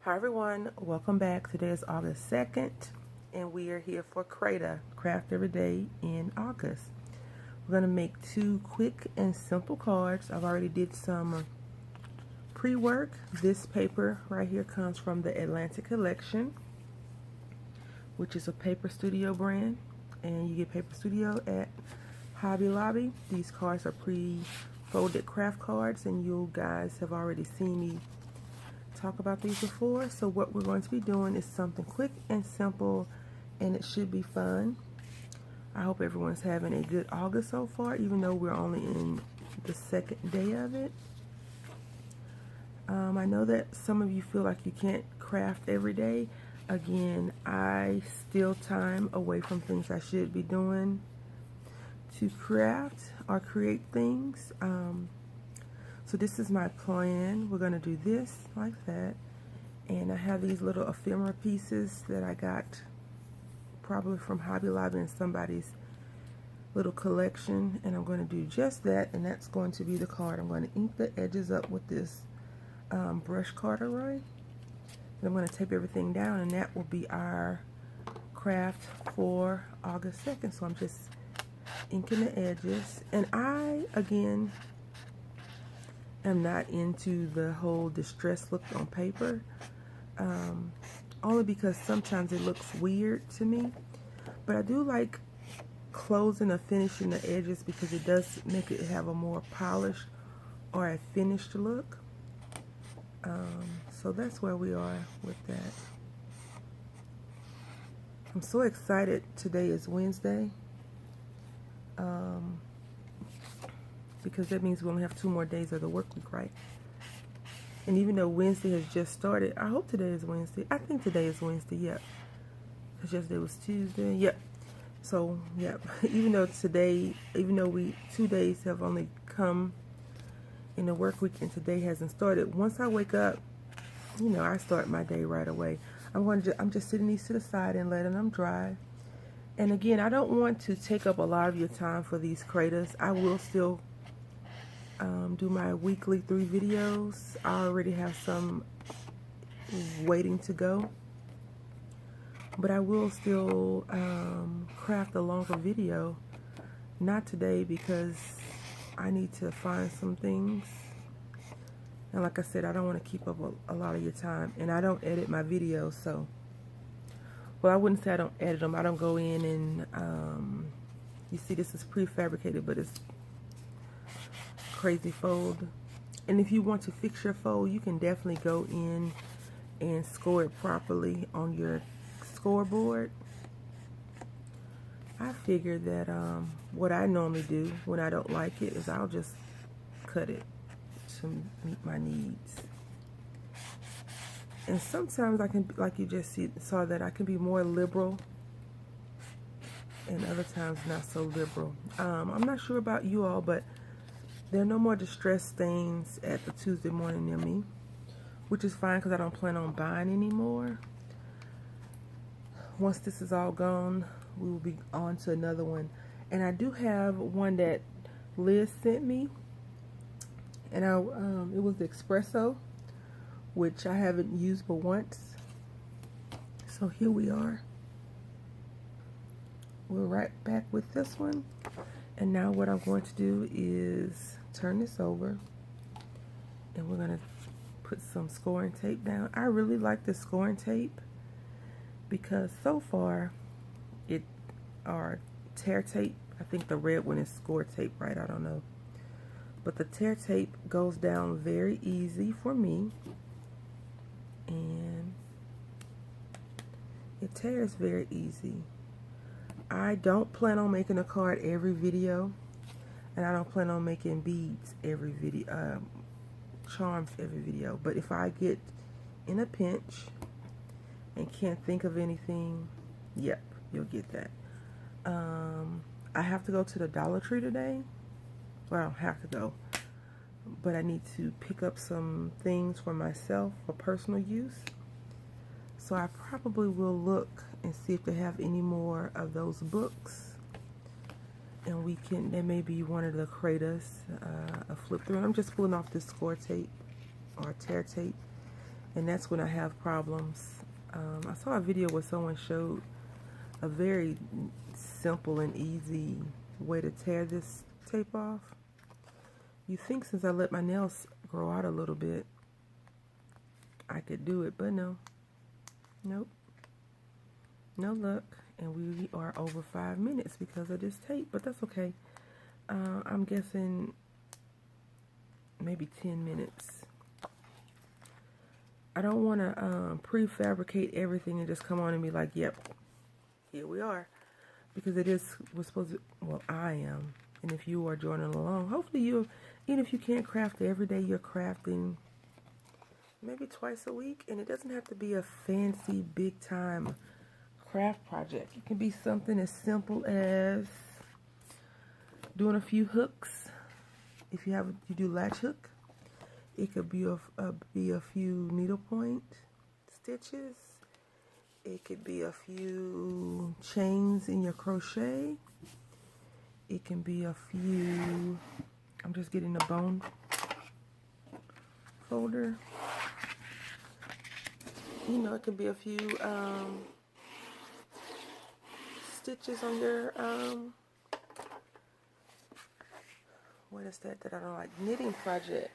Hi everyone, welcome back. Today is August 2nd and we are here for Creda, Craft Every Day in August. We're going to make two quick and simple cards. I've already did some pre-work. This paper right here comes from the Atlantic Collection, which is a Paper Studio brand, and you get Paper Studio at Hobby Lobby. These cards are pre-folded craft cards, and you guys have already seen me talk about these before. So what we're going to be doing is something quick and simple, and it should be fun. I hope everyone's having a good August so far, even though we're only in the second day of it. I know that some of you feel like you can't craft every day. Again, I steal time away from things I should be doing to craft or create things. So this is my plan. We're going to do this like that. And I have these little ephemera pieces that I got probably from Hobby Lobby in somebody's little collection. And I'm going to do just that. And that's going to be the card. I'm going to ink the edges up with this brush corduroy. And I'm going to tape everything down. And that will be our craft for August 2nd. So I'm just inking the edges. And I, again, I'm not into the whole distress look on paper, only because sometimes it looks weird to me, but I do like closing or finishing the edges because it does make it have a more polished or a finished look. So that's where we are with that. I'm so excited. Today is Wednesday. Because that means we only have 2 more days of the work week, right? And even though Wednesday has just started, I hope today is Wednesday. I think today is Wednesday, yep. Because yesterday was Tuesday, yep. So, yep. Even though 2 days have only come in the work week and today hasn't started, once I wake up, you know, I start my day right away. I'm just sitting these to the side and letting them dry. And again, I don't want to take up a lot of your time for these Credas. I will still do my weekly 3 videos. I already have some waiting to go, but I will still craft a longer video. Not today because I need to find some things, and like I said, I don't want to keep up a lot of your time, and I don't edit my videos. So, well, I wouldn't say I don't edit them. I don't go in and you see this is prefabricated, but it's crazy fold. And if you want to fix your fold, you can definitely go in and score it properly on your scoreboard. I figure that what I normally do when I don't like it is I'll just cut it to meet my needs. And sometimes I can, like you just saw that I can be more liberal, and other times not so liberal. I'm not sure about you all, but there are no more distress stains at the Tuesday morning near me, which is fine because I don't plan on buying anymore. Once this is all gone, we will be on to another one. And I do have one that Liz sent me, and it was the espresso, which I haven't used but once. So here we are. We're right back with this one. And now what I'm going to do is turn this over, and we're going to put some scoring tape down. I really like the scoring tape because so far or tear tape, I think the red one is score tape, right? I don't know. But the tear tape goes down very easy for me, and it tears very easy. I don't plan on making a card every video, and I don't plan on making beads every video, charms every video. But if I get in a pinch and can't think of anything, yep, you'll get that. I have to go to the Dollar Tree today. Well, I don't have to go, but I need to pick up some things for myself for personal use. So I probably will look and see if they have any more of those books, and there may be one of the Credas, a flip through. I'm just pulling off this score tape or tear tape, and that's when I have problems. I saw a video where someone showed a very simple and easy way to tear this tape off. You think since I let my nails grow out a little bit, I could do it, but no. Nope. No luck. And we are over 5 minutes because of this tape, but that's okay. I'm guessing maybe 10 minutes. I don't want to prefabricate everything and just come on and be like, yep, here we are. Because we're supposed to, well, I am. And if you are joining along, hopefully even if you can't craft every day, you're crafting maybe twice a week. And it doesn't have to be a fancy, big time craft project. It can be something as simple as doing a few hooks. If you do latch hook, it could be a few needlepoint stitches. It could be a few chains in your crochet. It can be a few, I'm just getting a bone folder. You know, it can be a few stitches on your, what is that I don't like, knitting project.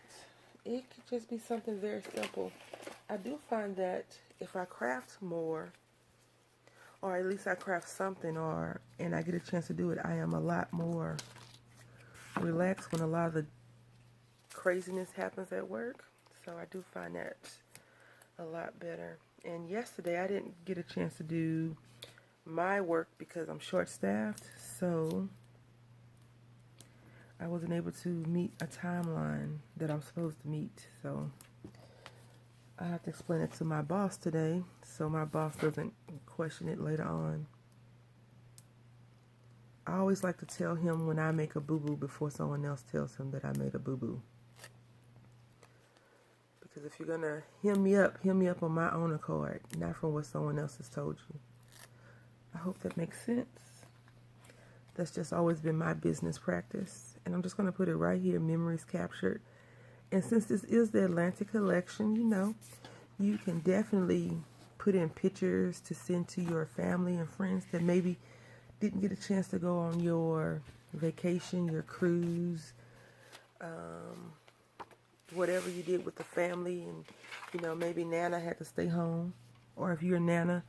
It could just be something very simple. I do find that if I craft more, or at least I craft something, and I get a chance to do it, I am a lot more relaxed when a lot of the craziness happens at work. So I do find that a lot better. And yesterday I didn't get a chance to do my work because I'm short-staffed, so I wasn't able to meet a timeline that I'm supposed to meet. So I have to explain it to my boss today so my boss doesn't question it later on. I always like to tell him when I make a boo-boo before someone else tells him that I made a boo-boo. Because if you're going to hem me up on my own accord, not from what someone else has told you. I hope that makes sense. That's just always been my business practice. And I'm just going to put it right here, memories captured. And since this is the Atlantic collection, you know, you can definitely put in pictures to send to your family and friends that maybe didn't get a chance to go on your vacation, your cruise, whatever you did with the family. And, you know, maybe Nana had to stay home. Or if you're Nana,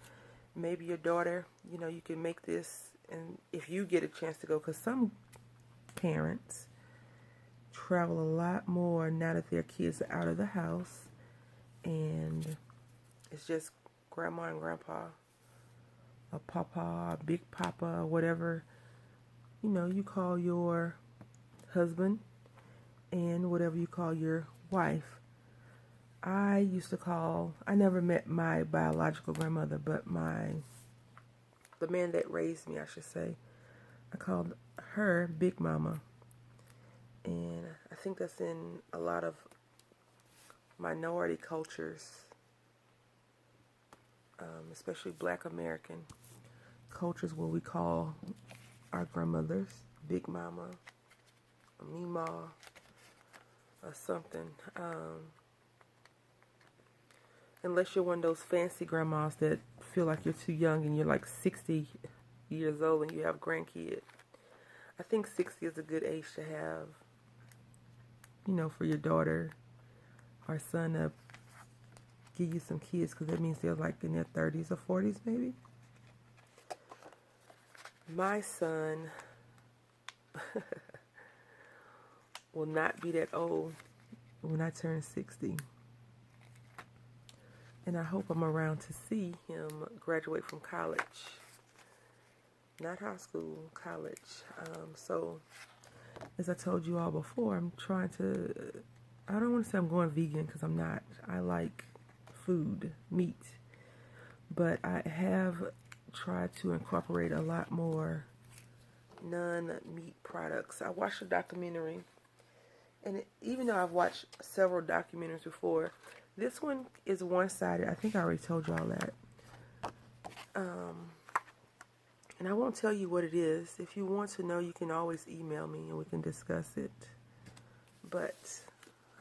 maybe your daughter, you know, you can make this. And if you get a chance to go, because some parents travel a lot more now that their kids are out of the house and it's just grandma and grandpa, a papa, a big papa, whatever, you know, you call your husband and whatever you call your wife. I never met my biological grandmother, but the man that raised me, I should say, I called her Big Mama. And I think that's in a lot of minority cultures, especially Black American cultures, where we call our grandmothers Big Mama, or Mima, or something. Unless you're one of those fancy grandmas that feel like you're too young and you're like 60 years old and you have grandkids. I think 60 is a good age to have, you know, for your daughter or son to give you some kids, because that means they're like in their 30s or 40s maybe. My son will not be that old when I turn 60. And I hope I'm around to see him graduate from college. Not high school, college. So, as I told you all before, I'm trying to, I don't want to say I'm going vegan because I'm not. I like food, meat. But I have tried to incorporate a lot more non-meat products. I watched a documentary, and even though I've watched several documentaries before, this one is one-sided. I think I already told y'all that. And I won't tell you what it is. If you want to know, you can always email me and we can discuss it. But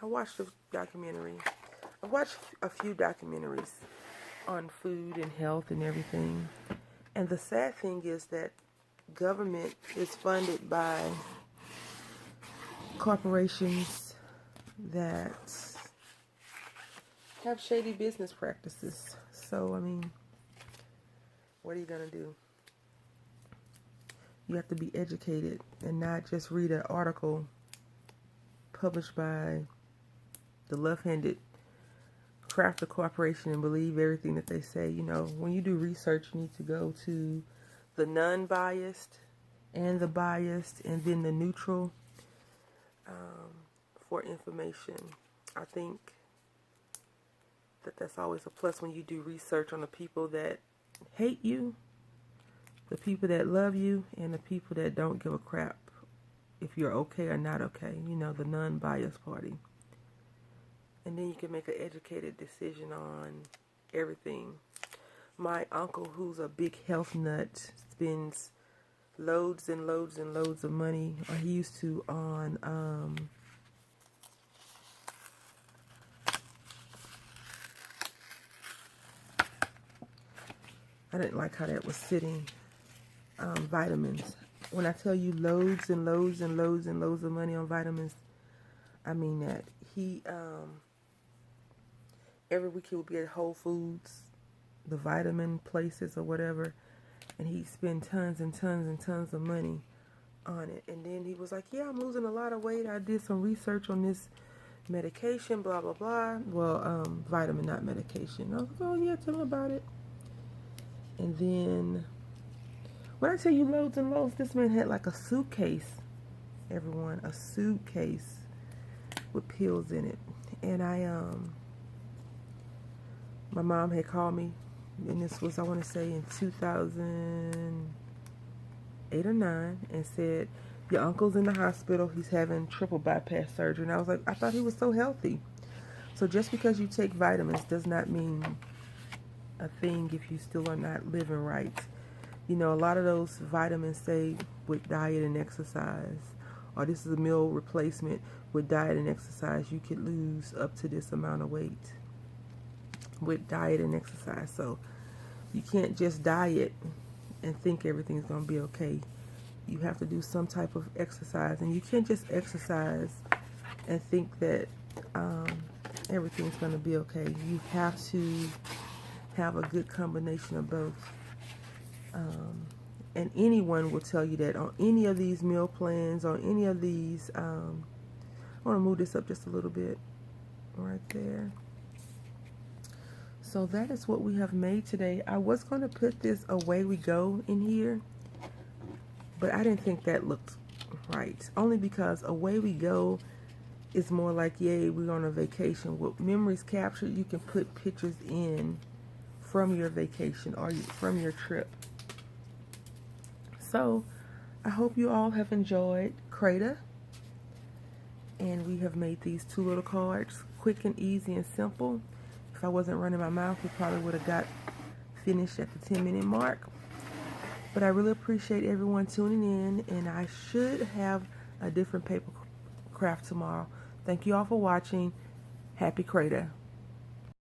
I watched the documentary. I watched a few documentaries on food and health and everything. And the sad thing is that government is funded by corporations that have shady business practices. So, I mean, what are you going to do? You have to be educated and not just read an article published by the left-handed crafter corporation and believe everything that they say. You know, when you do research, you need to go to the non-biased and the biased and then the neutral for information. I think that that's always a plus when you do research on the people that hate you, the people that love you, and the people that don't give a crap if you're okay or not okay. You know, the non-biased party. And then you can make an educated decision on everything. My uncle, who's a big health nut, spends loads and loads and loads of money, or he used to, on I didn't like how that was sitting, vitamins. When I tell you loads and loads and loads and loads of money on vitamins, I mean that. He, every week he would be at Whole Foods, the vitamin places or whatever, and he'd spend tons and tons and tons of money on it. And then he was like, yeah, I'm losing a lot of weight. I did some research on this medication, blah, blah, blah. Well, vitamin, not medication. I was like, oh, yeah, tell me about it. And then, when I tell you loads and loads, this man had like a suitcase, everyone, a suitcase with pills in it. And my mom had called me, and this was, I want to say, in 2008 or 9, and said, your uncle's in the hospital, he's having triple bypass surgery. And I was like, I thought he was so healthy. So just because you take vitamins does not mean a thing if you still are not living right. You know, a lot of those vitamins say with diet and exercise, or this is a meal replacement, with diet and exercise you could lose up to this amount of weight with diet and exercise. So you can't just diet and think everything's going to be okay. You have to do some type of exercise, and you can't just exercise and think that everything's going to be okay. You have to have a good combination of both. And anyone will tell you that on any of these meal plans, on any of these, I want to move this up just a little bit right there. So that is what we have made today. I was going to put this Away We Go in here, but I didn't think that looked right. Only because Away We Go is more like, yay, we're on a vacation. With memories captured, you can put pictures in from your vacation or from your trip. So I hope you all have enjoyed Creda. And we have made these 2 little cards, quick and easy and simple. If I wasn't running my mouth, we probably would have got finished at the 10-minute mark. But I really appreciate everyone tuning in, and I should have a different paper craft tomorrow. Thank you all for watching. Happy Creda.